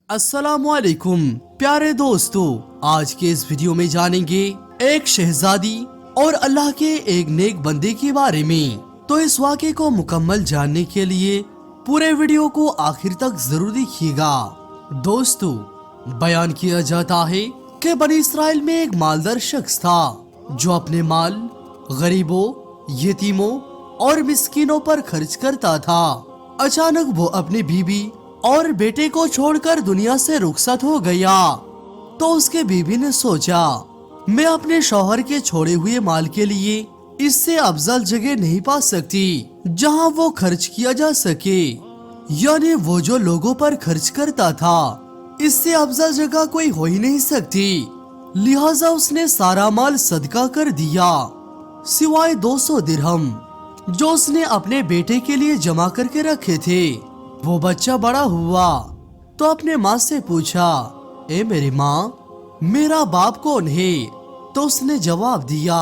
अस्सलामुअलैकुम प्यारे दोस्तों, आज के इस वीडियो में जानेंगे एक शहजादी और अल्लाह के एक नेक बंदे के बारे में। तो इस वाक़े को मुकम्मल जानने के लिए पूरे वीडियो को आखिर तक जरूर देखिएगा। दोस्तों, बयान किया जाता है कि बनी इसराइल में एक मालदार शख्स था जो अपने माल गरीबों, यतीमों और मिस्कीनों पर खर्च करता था। अचानक वो अपनी बीवी और बेटे को छोड़कर दुनिया से रुखसत हो गया। तो उसके बीवी ने सोचा, मैं अपने शौहर के छोड़े हुए माल के लिए इससे अफजल जगह नहीं पा सकती जहां वो खर्च किया जा सके, यानी वो जो लोगों पर खर्च करता था इससे अफजल जगह कोई हो ही नहीं सकती। लिहाजा उसने सारा माल सदका कर दिया सिवाय 200 दिरहम जो उसने अपने बेटे के लिए जमा करके रखे थे। वो बच्चा बड़ा हुआ तो अपने माँ से पूछा, ए मेरी माँ, मेरा बाप कौन है? तो उसने जवाब दिया,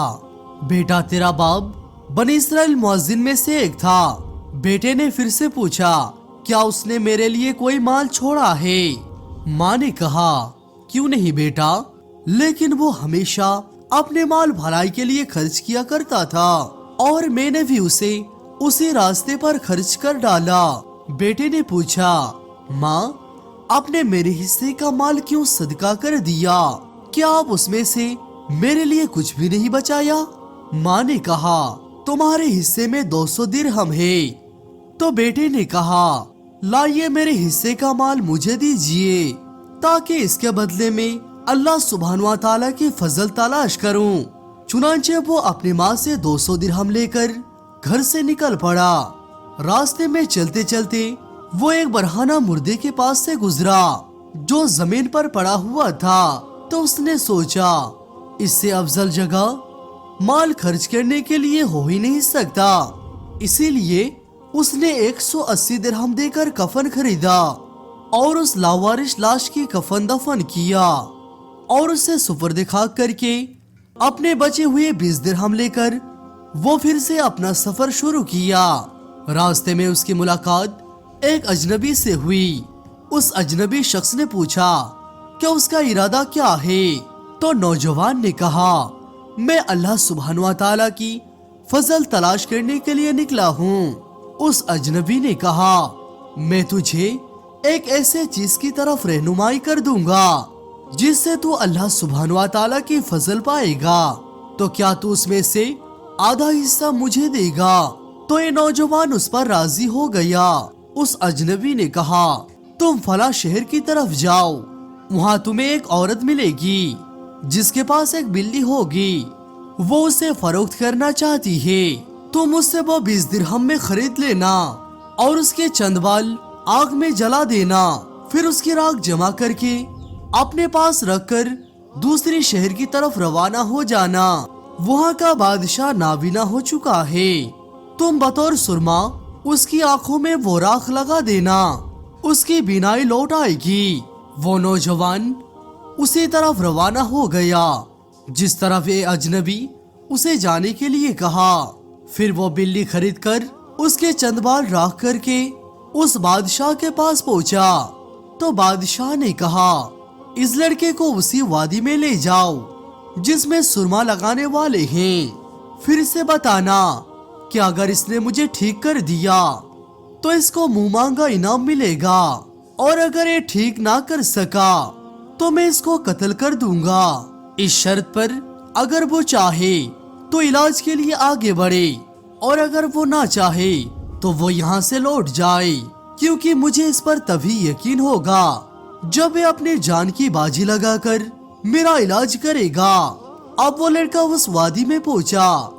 बेटा तेरा बाप बनी इसराइल मुअज्जिन में से एक था। बेटे ने फिर से पूछा, क्या उसने मेरे लिए कोई माल छोड़ा है? माँ ने कहा, क्यों नहीं बेटा, लेकिन वो हमेशा अपने माल भलाई के लिए खर्च किया करता था और मैंने भी उसे उसी रास्ते पर खर्च कर डाला। बेटे ने पूछा, माँ, आपने मेरे हिस्से का माल क्यों सदका कर दिया? क्या आप उसमें से मेरे लिए कुछ भी नहीं बचाया? माँ ने कहा, तुम्हारे हिस्से में 200 दिरहम है। तो बेटे ने कहा, लाइए मेरे हिस्से का माल मुझे दीजिए ताकि इसके बदले में अल्लाह सुब्हानहू व तआला की फजल तलाश करूं। चुनांचे वो अपनी माँ से 200 दिरहम लेकर घर से निकल पड़ा। रास्ते में चलते चलते वो एक बरहाना मुर्दे के पास से गुजरा जो जमीन पर पड़ा हुआ था। तो उसने सोचा, इससे अफजल जगह माल खर्च करने के लिए हो ही नहीं सकता। इसीलिए उसने 180 दिरहम देकर कफन खरीदा और उस लावारिश लाश की कफन दफन किया और उसे सुपुर्द खाक करके अपने बचे हुए 20 दिरहम लेकर वो फिर से अपना सफर शुरू किया। रास्ते में उसकी मुलाकात एक अजनबी से हुई। उस अजनबी शख्स ने पूछा कि उसका इरादा क्या है? तो नौजवान ने कहा, मैं अल्लाह सुब्हानहू व तआला की फजल तलाश करने के लिए निकला हूँ। उस अजनबी ने कहा, मैं तुझे एक ऐसे चीज की तरफ रहनुमाई कर दूंगा जिससे तू अल्लाह सुब्हानहू व तआला की फजल पाएगा। तो क्या तू उसमें से आधा हिस्सा मुझे देगा? तो ये नौजवान उस पर राजी हो गया। उस अजनबी ने कहा, तुम फला शहर की तरफ जाओ, वहाँ तुम्हें एक औरत मिलेगी जिसके पास एक बिल्ली होगी। वो उसे फरोख्त करना चाहती है। तुम उससे वो 20 दिरहम में खरीद लेना और उसके चंद बाल आग में जला देना। फिर उसकी राख जमा करके अपने पास रखकर दूसरी शहर की तरफ रवाना हो जाना। वहाँ का बादशाह नाबीना हो चुका है। तुम बतौर सुरमा उसकी आंखों में वो राख लगा देना, उसकी बीनाई लौट आएगी। वो नौजवान उसी तरफ रवाना हो गया जिस तरफ ये अजनबी उसे जाने के लिए कहा। फिर वो बिल्ली खरीद कर उसके चंद बाल राख करके उस बादशाह के पास पहुंचा। तो बादशाह ने कहा, इस लड़के को उसी वादी में ले जाओ जिसमें सुरमा लगाने वाले हैं। फिर से बताना कि अगर इसने मुझे ठीक कर दिया तो इसको मुंह मांगा इनाम मिलेगा और अगर ये ठीक ना कर सका तो मैं इसको कत्ल कर दूंगा। इस शर्त पर अगर वो चाहे तो इलाज के लिए आगे बढ़े और अगर वो ना चाहे तो वो यहाँ से लौट जाए, क्योंकि मुझे इस पर तभी यकीन होगा जब ये अपने जान की बाजी लगाकर मेरा इलाज करेगा। अब वो लड़का उस वादी में पहुंचा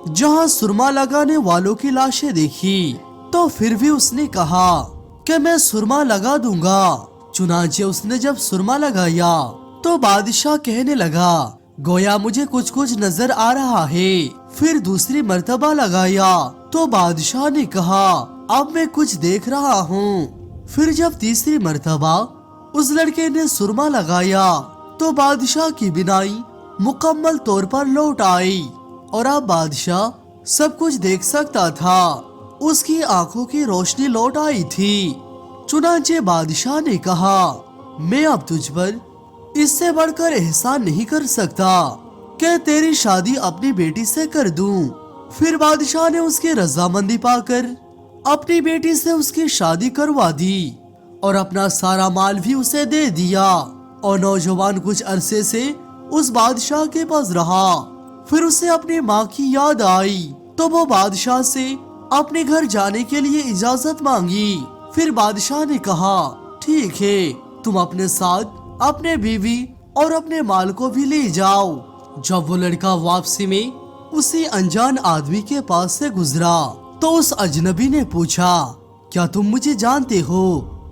जहां सुरमा लगाने वालों की लाशें देखी। तो फिर भी उसने कहा कि मैं सुरमा लगा दूंगा। चुनांचे उसने जब सुरमा लगाया तो बादशाह कहने लगा, गोया मुझे कुछ कुछ नजर आ रहा है। फिर दूसरी मर्तबा लगाया तो बादशाह ने कहा, अब मैं कुछ देख रहा हूँ। फिर जब तीसरी मर्तबा उस लड़के ने सुरमा लगाया तो बादशाह की बिनाई मुकम्मल तौर पर लौट आई और अब बादशाह सब कुछ देख सकता था। उसकी आंखों की रोशनी लौट आई थी। चुनांचे बादशाह ने कहा, मैं अब तुझ पर इससे बढ़कर एहसान नहीं कर सकता कि तेरी शादी अपनी बेटी से कर दूं। फिर बादशाह ने उसकी रजामंदी पाकर अपनी बेटी से उसकी शादी करवा दी और अपना सारा माल भी उसे दे दिया। और नौजवान कुछ अरसे से उस बादशाह के पास रहा। फिर उसे अपनी माँ की याद आई तो वो बादशाह से अपने घर जाने के लिए इजाजत मांगी। फिर बादशाह ने कहा, ठीक है, तुम अपने साथ अपने बीवी और अपने माल को भी ले जाओ। जब वो लड़का वापसी में उसी अनजान आदमी के पास से गुजरा तो उस अजनबी ने पूछा, क्या तुम मुझे जानते हो?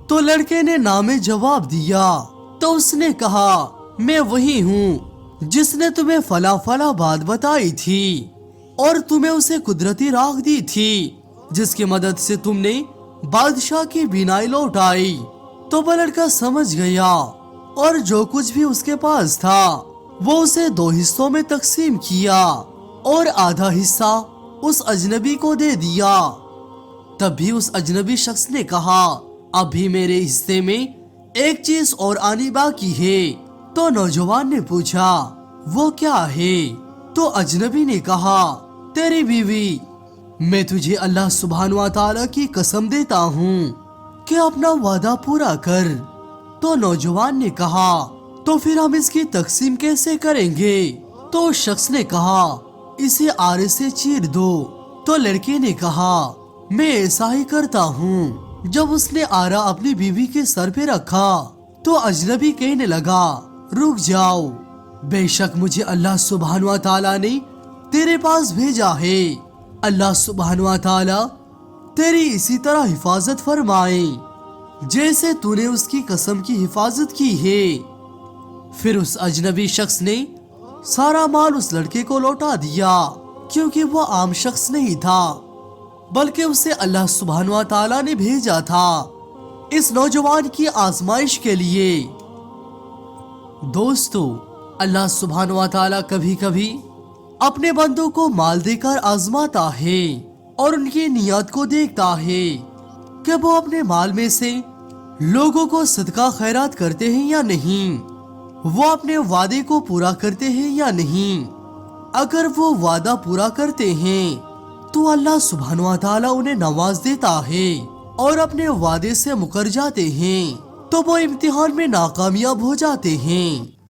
तो लड़के ने ना में जवाब दिया। तो उसने कहा, मैं वही हूँ जिसने तुम्हें फला फला बात बताई थी और तुम्हें उसे कुदरती राख दी थी जिसकी मदद से तुमने बादशाह की बीनाई लौटाई। तो वह लड़का समझ गया और जो कुछ भी उसके पास था वो उसे 2 हिस्सों में तकसीम किया और आधा हिस्सा उस अजनबी को दे दिया। तब भी उस अजनबी शख्स ने कहा, अभी मेरे हिस्से में एक चीज और आनी बाकी है। तो नौजवान ने पूछा, वो क्या है? तो अजनबी ने कहा, तेरी बीवी। मैं तुझे अल्लाह सुब्हान व तआला की कसम देता हूँ कि अपना वादा पूरा कर। तो नौजवान ने कहा, तो फिर हम इसकी तकसीम कैसे करेंगे? तो उस शख्स ने कहा, इसे आरे से चीर दो। तो लड़के ने कहा, मैं ऐसा ही करता हूँ। जब उसने आरा अपनी बीवी के सर पे रखा तो अजनबी कहने लगा, रुक जाओ, बेशक मुझे अल्लाह सुब्हान व तआला ने तेरे पास भेजा है। अल्लाह सुब्हान व तआला तेरी इसी तरह हिफाजत फरमाए जैसे तूने उसकी कसम की हिफाजत की है। फिर उस अजनबी शख्स ने सारा माल उस लड़के को लौटा दिया क्योंकि वो आम शख्स नहीं था बल्कि उसे अल्लाह सुब्हान व तआला ने भेजा था इस नौजवान की आजमाइश के लिए। दोस्तों, अल्लाह सुब्हान व तआला कभी कभी अपने बंदों को माल देकर आजमाता है और उनकी नियत को देखता है कि वो अपने माल में से लोगों को सदका खैरात करते हैं या नहीं, वो अपने वादे को पूरा करते हैं या नहीं। अगर वो वादा पूरा करते हैं तो अल्लाह सुब्हान व तआला उन्हें नवाज देता है और अपने वादे से मुकर जाते हैं तो वो इम्तिहान में नाकामयाब हो जाते हैं।